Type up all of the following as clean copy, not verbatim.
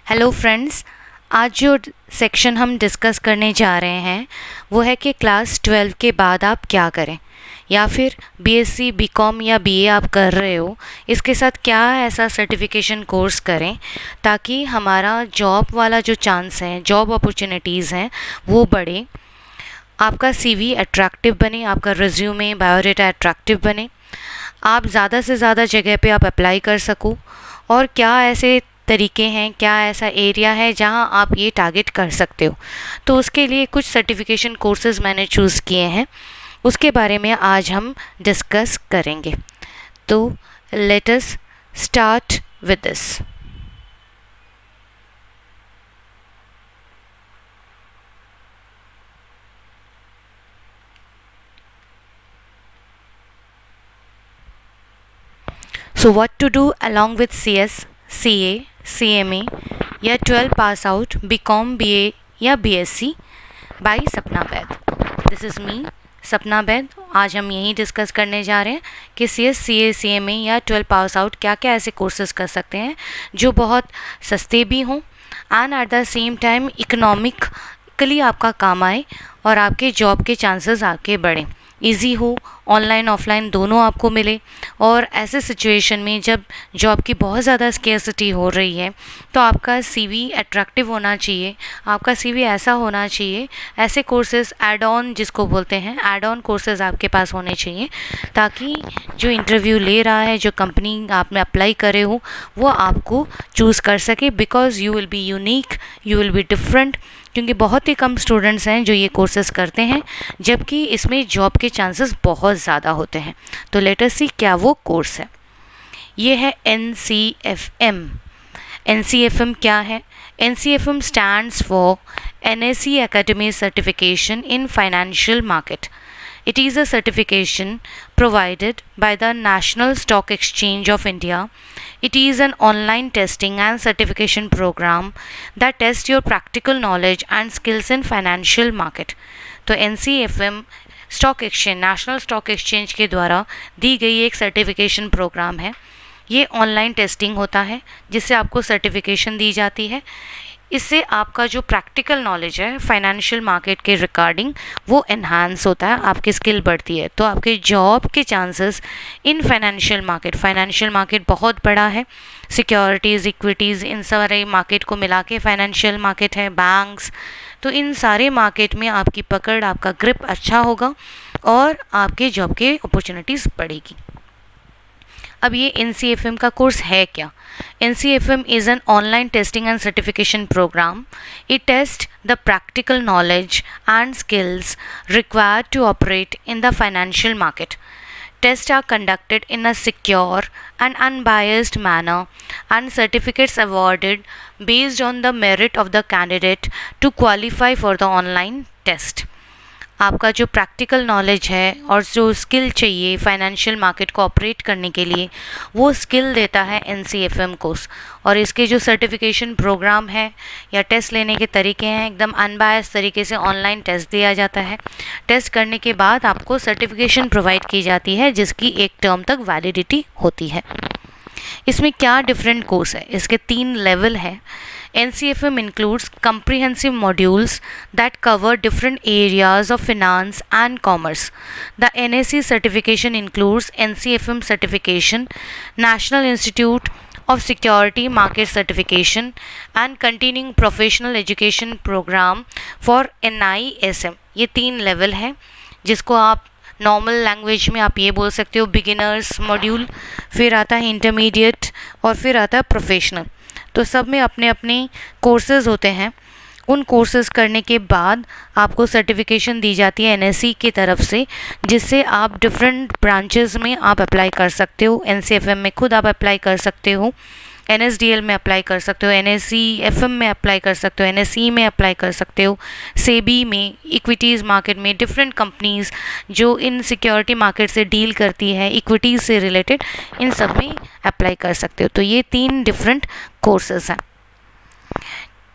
Hello friends, आज जो section हम डिस्कस करने जा रहे हैं वो है कि क्लास 12 के बाद आप क्या करें, या फिर बीएससी, बीकॉम या बीए आप कर रहे हो, इसके साथ क्या ऐसा सर्टिफिकेशन कोर्स करें ताकि हमारा जॉब वाला जो चांस है, जॉब अपॉर्चुनिटीज़ हैं वो बढ़े, आपका सीवी अट्रैक्टिव बने, आपका रिज्यूमे, बायोडाटा अट्रैक्टिव बने, आप ज़्यादा से ज़्यादा जगह पे आप अप्लाई कर सको। और क्या ऐसे तरीके हैं, क्या ऐसा एरिया है जहां आप ये टारगेट कर सकते हो। तो उसके लिए कुछ सर्टिफिकेशन कोर्सेज़ मैंने चूज़ किए हैं, उसके बारे में आज हम डिस्कस करेंगे। तो let us start with this. So what to do along with CS, CA, CMA या 12 पास आउट, बीकॉम, बीए या बीएससी बाय सपना बैद। दिस इज़ मी, सपना बैद। आज हम यही डिस्कस करने जा रहे हैं कि CS, CA, CMA या 12 पास आउट क्या क्या ऐसे कोर्सेज़ कर सकते हैं जो बहुत सस्ते भी हों and at the same time economically आपका काम आए और आपके जॉब के चांसेस आगे बढ़ें, ईजी हो, ऑनलाइन ऑफलाइन दोनों आपको मिले। और ऐसे सिचुएशन में जब जॉब की बहुत ज़्यादा स्केर्सिटी हो रही है तो आपका सीवी अट्रैक्टिव होना चाहिए, आपका सीवी ऐसा होना चाहिए, ऐसे कोर्सेज ऐड ऑन जिसको बोलते हैं, ऐड ऑन कोर्सेज आपके पास होने चाहिए ताकि जो इंटरव्यू ले रहा है, जो कंपनी आपने अप्लाई करे हो, वो आपको चूज़ कर सके, because you will be unique, you will be different. क्योंकि बहुत ही कम स्टूडेंट्स हैं जो ये कोर्सेज़ करते हैं, जबकि इसमें जॉब के चांसेस बहुत ज़्यादा होते हैं। तो लेट अस सी क्या वो कोर्स है। ये है NCFM। NCFM क्या है? NCFM stands for NSE Academy Certification in Financial Market. It is a certification provided by the National Stock Exchange of India. It is an online testing and certification program that tests your practical knowledge and skills in financial market. तो NCFM stock exchange, national stock exchange के द्वारा दी गई एक certification program है। ये online testing होता है जिससे आपको सर्टिफिकेशन दी जाती है। इससे आपका जो प्रैक्टिकल नॉलेज है फाइनेंशियल मार्केट के रिगार्डिंग वो एनहांस होता है, आपकी स्किल बढ़ती है। तो आपके जॉब के चांसेस इन फाइनेंशियल मार्केट बहुत बड़ा है। सिक्योरिटीज़, इक्विटीज़, इन सारे मार्केट को मिला के फाइनेंशियल मार्केट है, बैंक्स, तो इन सारे मार्केट में आपकी पकड़, आपका ग्रिप अच्छा होगा और आपके जॉब के अपॉर्चुनिटीज़ बढ़ेगी। अब ये NCFM का कोर्स है क्या? NCFM is an online testing and certification program. It tests the practical knowledge and skills required to operate in the financial market. Tests are conducted in a secure and unbiased manner, and certificates awarded based on the merit of the candidate to qualify for the online test. आपका जो practical knowledge है और जो skill चाहिए financial market को operate करने के लिए, वो स्किल देता है NCFM कोर्स। और इसके जो सर्टिफिकेशन प्रोग्राम है या टेस्ट लेने के तरीके हैं, एकदम अनबायस तरीके से ऑनलाइन टेस्ट दिया जाता है। टेस्ट करने के बाद आपको सर्टिफिकेशन प्रोवाइड की जाती है जिसकी एक टर्म तक वैलिडिटी होती है। इसमें क्या डिफरेंट कोर्स है? इसके 3 लेवल है। NCFM includes comprehensive modules that cover different areas of finance and commerce. The NSE certification includes NCFM certification, National Institute of Security Market certification, and continuing professional education program for NISM. ये 3 level है जिसको आप normal language में आप ये बोल सकते हो बिगिनर्स मॉड्यूल, फिर आता है इंटरमीडिएट और फिर आता है प्रोफेशनल। तो सब में अपने अपने कोर्सेज़ होते हैं। उन कोर्सेज़ करने के बाद आपको सर्टिफिकेशन दी जाती है NSE की तरफ से, जिससे आप डिफरेंट ब्रांचेस में आप अप्लाई कर सकते हो। NCFM में खुद आप अप्लाई कर सकते हो, NSDL में अप्लाई कर सकते हो, NSEFM में अप्लाई कर सकते हो, NSE में अप्लाई कर सकते हो, सेबी में, इक्विटीज़ मार्केट में, डिफरेंट कंपनीज़ जो इन सिक्योरिटी मार्केट से डील करती है, इक्विटीज़ से रिलेटेड, इन सब में अप्लाई कर सकते हो। तो ये 3 डिफरेंट कोर्सेज़ हैं।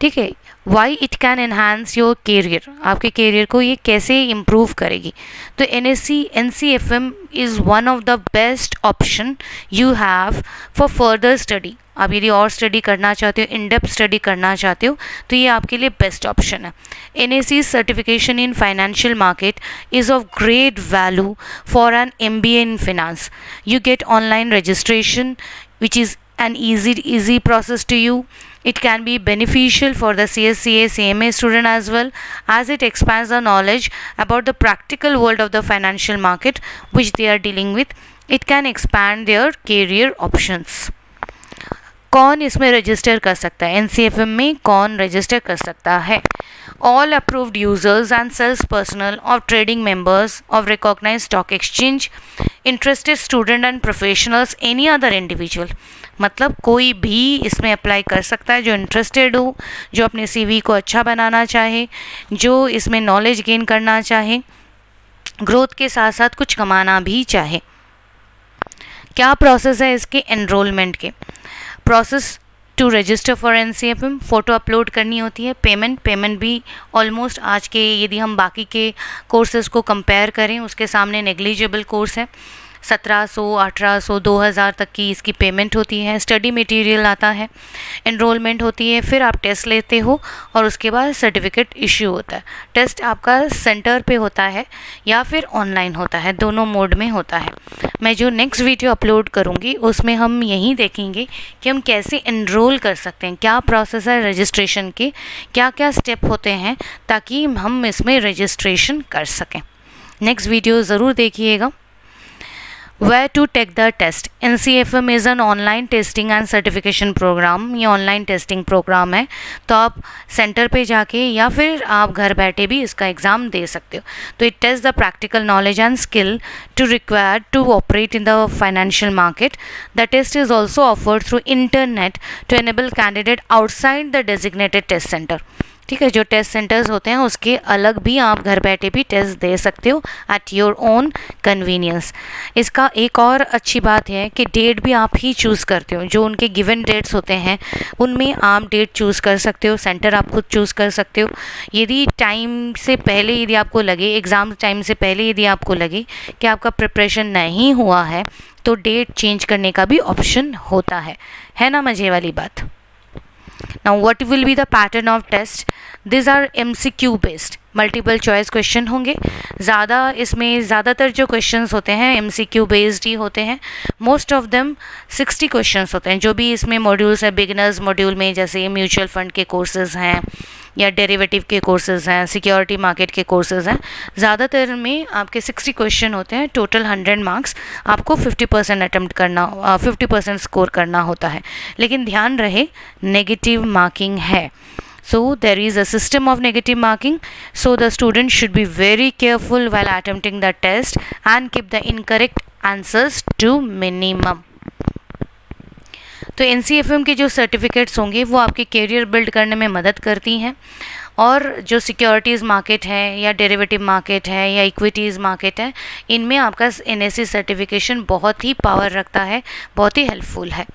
ठीक है, why it can enhance your career, आपके कैरियर को ये कैसे इम्प्रूव करेगी। तो NCFM is one of the best option you have for further study. आप यदि और स्टडी करना चाहते हो, इन डेप्थ स्टडी करना चाहते हो, तो ये आपके लिए बेस्ट ऑप्शन है। NAC certification in financial market is of great value for an MBA in finance. You get online registration which is an easy process to you. It can be beneficial for the CSCA CMA student as well, as it expands the knowledge about the practical world of the financial market which they are dealing with. It can expand their career options. कौन इसमें register कर सकता है? NCFM में कौन register कर सकता है? All approved users and sales personnel of trading members of recognized stock exchange, interested student and professionals, any other individual. मतलब कोई भी इसमें अप्लाई कर सकता है जो इंटरेस्टेड हो, जो अपने CV को अच्छा बनाना चाहे, जो इसमें नॉलेज गेन करना चाहे, ग्रोथ के साथ साथ कुछ कमाना भी चाहे। क्या प्रोसेस है इसके एनरोलमेंट के? Process to register for NCFM, photo upload करनी होती है। पेमेंट भी ऑलमोस्ट आज के, यदि हम बाकी के कोर्सेज़ को कंपेयर करें, उसके सामने नेग्लिजिबल कोर्स है। 1700, 1800, 2000 तक की इसकी पेमेंट होती है। स्टडी मटेरियल आता है, एनरोलमेंट होती है, फिर आप टेस्ट लेते हो और उसके बाद सर्टिफिकेट इशू होता है। टेस्ट आपका सेंटर पे होता है या फिर ऑनलाइन होता है, दोनों मोड में होता है। मैं जो नेक्स्ट वीडियो अपलोड करूँगी उसमें हम यही देखेंगे कि हम कैसे एनरोल कर सकते हैं, क्या प्रोसेस है रजिस्ट्रेशन के, क्या क्या स्टेप होते हैं ताकि हम इसमें रजिस्ट्रेशन कर सकें। नेक्स्ट वीडियो ज़रूर देखिएगा। Where to take the test? NCFM is an online testing and certification program. ये ऑनलाइन टेस्टिंग प्रोग्राम है, तो आप सेंटर पे जाके या फिर आप घर बैठे भी इसका एग्ज़ाम दे सकते हो। तो it test the practical knowledge and skill to required to operate in the financial market. The test is also offered through internet to enable candidate outside the designated test centre. ठीक है, जो test centres होते हैं उसके अलग भी आप घर बैठे भी टेस्ट दे सकते हो एट योर ओन कन्वीनियंस। इसका एक और अच्छी बात है कि डेट भी आप ही चूज़ करते हो, जो उनके गिवन डेट्स होते हैं उनमें आप डेट चूज़ कर सकते हो, सेंटर आप खुद चूज़ कर सकते हो। यदि टाइम से पहले यदि आपको लगे, एग्ज़ाम टाइम से पहले यदि आपको लगे कि आपका प्रिपरेशन नहीं हुआ है, तो डेट चेंज करने का भी ऑप्शन होता है ना मज़े वाली बात। Now what will be the pattern of test? These are MCQ based, multiple choice question होंगे। इसमें ज़्यादातर जो क्वेश्चंस होते हैं MCQ बेस्ड ही होते हैं। मोस्ट ऑफ देम 60 क्वेश्चंस होते हैं। जो भी इसमें मॉड्यूल्स है, बिगिनर्स मॉड्यूल में जैसे म्यूचुअल फंड के कोर्सेज़ हैं या डेरिवेटिव के कोर्सेज़ हैं, सिक्योरिटी मार्केट के कोर्सेज़ हैं, ज़्यादातर में आपके 60 क्वेश्चन होते हैं। टोटल 100 मार्क्स, आपको 50% अटेम्प्ट करना, 50% स्कोर करना होता है। लेकिन ध्यान रहे नेगेटिव मार्किंग है, so there is a system of negative marking, so the student should be very careful while attempting the test and keep the incorrect answers to minimum. तो NCFM के जो सर्टिफिकेट्स होंगे वो आपके कैरियर बिल्ड करने में मदद करती हैं, और जो सिक्योरिटीज़ मार्केट है या डेरिवेटिव मार्केट है या इक्विटीज़ मार्केट है, इनमें आपका NAC सर्टिफिकेशन बहुत ही पावर रखता है, बहुत ही हेल्पफुल है।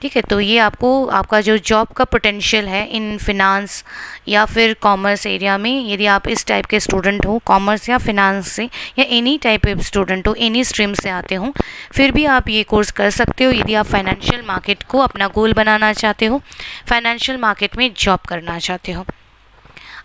ठीक है, तो ये आपको आपका जो जॉब का पोटेंशियल है इन फिनांस या फिर कॉमर्स एरिया में, यदि आप इस टाइप के स्टूडेंट हो, कॉमर्स या फिनांस से या एनी टाइप के स्टूडेंट हो, एनी स्ट्रीम से आते हो, फिर भी आप ये कोर्स कर सकते हो यदि आप फाइनेंशियल मार्केट को अपना गोल बनाना चाहते हो, फाइनेंशियल मार्केट में जॉब करना चाहते हो।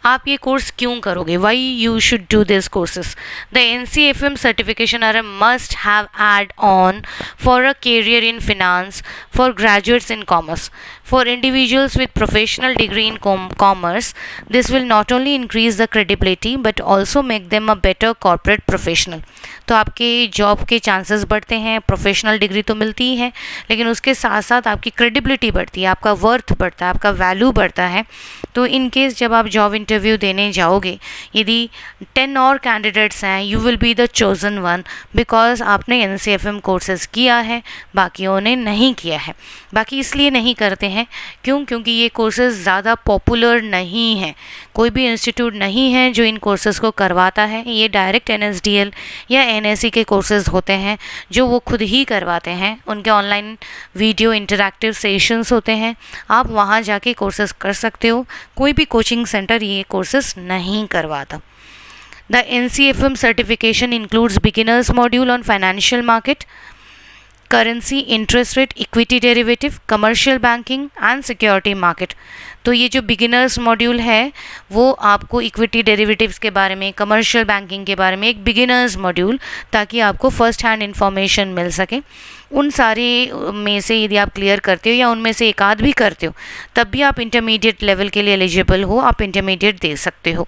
आप ये कोर्स क्यों करोगे? Why you should do this courses? The NCFM certification are a must have add on for a career in finance, for graduates in commerce, for individuals with professional degree in commerce. This will not only increase the credibility but also make them a better corporate professional. तो आपके job के chances बढ़ते हैं, professional degree तो मिलती ही है, लेकिन उसके साथ साथ आपकी क्रेडिबिलिटी बढ़ती है, आपका वर्थ बढ़ता है, आपका वैल्यू बढ़ता है। तो इन केस जब आप जॉब इंटरव्यू देने जाओगे, यदि 10 और कैंडिडेट्स हैं, you will be the chosen one, because आपने NCFM कोर्सेज किया है, बाकियों ने नहीं किया है। बाकी इसलिए नहीं करते हैं क्योंकि ये कोर्सेज़ ज़्यादा पॉपुलर नहीं हैं। कोई भी इंस्टीट्यूट नहीं है जो इन कोर्सेज़ को करवाता है। ये डायरेक्ट NSDL या NSE के कोर्सेज़ होते हैं जो वो खुद ही करवाते हैं। उनके ऑनलाइन वीडियो इंटरैक्टिव सेशंस होते हैं, आप वहाँ जाके कोर्सेज़ कर सकते हो। कोई भी कोचिंग सेंटर ये कोर्सेज़ नहीं करवाता। The NCFM certification includes beginners module on financial market, currency, interest rate, equity derivative, commercial banking and security market. तो ये जो बिगिनर्स मॉड्यूल है वो आपको इक्विटी डेरिवेटिव्स के बारे में, कमर्शियल बैंकिंग के बारे में एक बिगिनर्स मॉड्यूल, ताकि आपको फर्स्ट हैंड इन्फॉर्मेशन मिल सके। उन सारे में से यदि आप क्लियर करते हो या उनमें से एक आध भी करते हो तब भी आप इंटरमीडिएट लेवल के लिए एलिजिबल हो, आप इंटरमीडिएट दे सकते हो।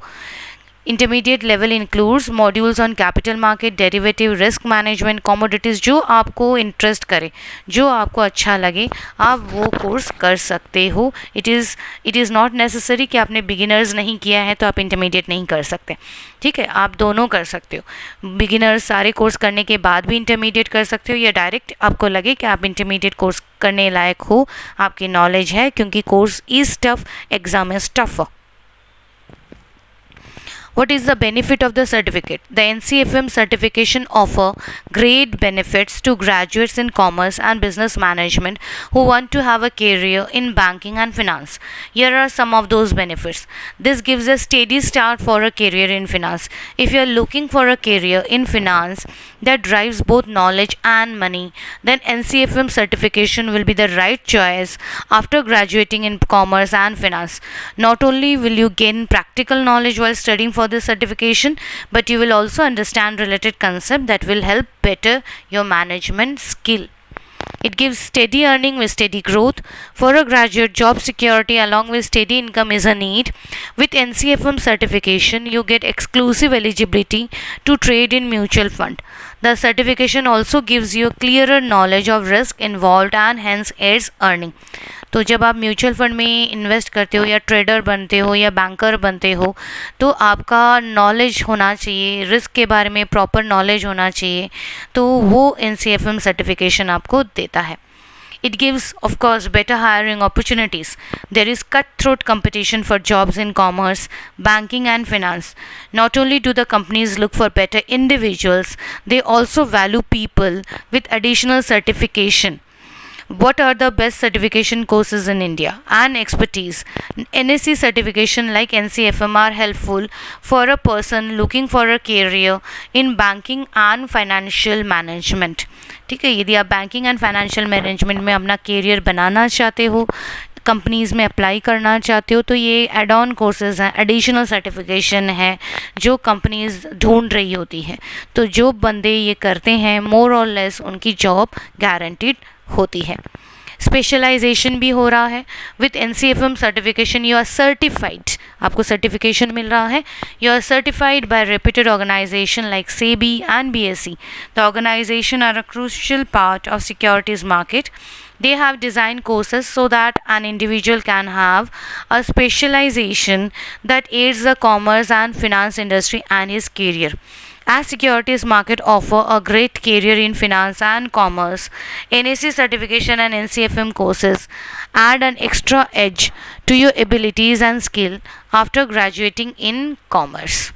Intermediate level includes modules on capital market, derivative, risk management, commodities. जो आपको इंटरेस्ट करे, जो आपको अच्छा लगे, आप वो कोर्स कर सकते हो। इट इज़ नॉट नेसेसरी कि आपने बिगिनर्स नहीं किया है तो आप इंटरमीडिएट नहीं कर सकते। ठीक है, आप दोनों कर सकते हो। बिगिनर्स सारे कोर्स करने के बाद भी इंटरमीडिएट कर सकते हो, या डायरेक्ट आपको लगे कि आप इंटरमीडिएट कोर्स करने लायक हो, आपकी नॉलेज है, क्योंकि course is tough, exam is tough. What is the benefit of the certificate? The NCFM certification offer great benefits to graduates in commerce and business management who want to have a career in banking and finance. Here are some of those benefits. This gives a steady start for a career in finance. If you are looking for a career in finance that drives both knowledge and money, then NCFM certification will be the right choice after graduating in commerce and finance. Not only will you gain practical knowledge while studying for this certification, but you will also understand related concepts that will help better your management skill. It gives steady earning with steady growth. For a graduate, job security along with steady income is a need. With NCFM certification, you get exclusive eligibility to trade in mutual fund. The certification also gives you a clearer knowledge of risk involved and hence aids earning. तो जब आप mutual fund में invest करते हो या trader बनते हो या बैंकर बनते हो तो आपका नॉलेज होना चाहिए, रिस्क के बारे में प्रॉपर नॉलेज होना चाहिए, तो वो NCFM सर्टिफिकेशन आपको देता है। It gives, of course, better hiring opportunities. There is cutthroat competition for jobs in commerce, banking and finance. Not only do the companies look for better individuals, they also value people with additional certification. What are the best certification courses in India and expertise? NSE certification like NCFM are helpful for a person looking for a career in banking and financial management. ठीक है, यदि आप banking and financial management में अपना career बनाना चाहते हो, companies में apply करना चाहते हो, तो ये एड ऑन कोर्सेज़ हैं, एडिशनल सर्टिफिकेशन है जो कंपनीज़ ढूंढ रही होती है। तो जो बंदे ये करते हैं मोर और लेस उनकी जॉब गारंटीड होती है। स्पेशलाइजेशन भी हो रहा है। With NCFM certification you are certified, आपको सर्टिफिकेशन मिल रहा है। You are certified by reputed organisation like SEBI and BSE. The organization are a crucial part of securities market. They have designed courses so that an individual can have a specialization that aids the commerce and finance industry and his career. As securities market offer a great career in finance and commerce, NSE certification and NCFM courses add an extra edge to your abilities and skill after graduating in commerce.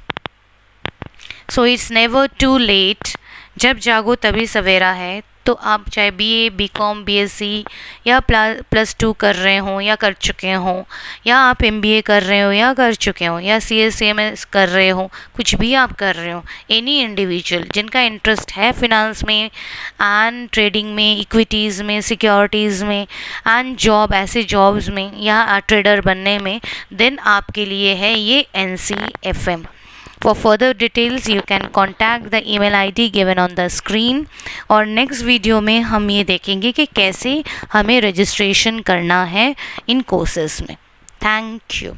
So it's never too late. जब जागो तभी सवेरा है। तो आप चाहे BA, BCom, BSc या +2 कर रहे हों या कर चुके हों, या आप MBA कर रहे हो या कर चुके हों, या CS CMS कर रहे हो, कुछ भी आप कर रहे हो, एनी इंडिविजुअल जिनका इंटरेस्ट है फिनांस में एंड ट्रेडिंग में, इक्विटीज़ में, सिक्योरिटीज़ में एंड जॉब, ऐसे जॉब्स में या ट्रेडर बनने में, देन आपके लिए है ये NCFM. For further details, you can contact the email ID given on the screen. और नेक्स्ट वीडियो में हम ये देखेंगे कि कैसे हमें रजिस्ट्रेशन करना है इन कोर्सेज़ में। Thank you.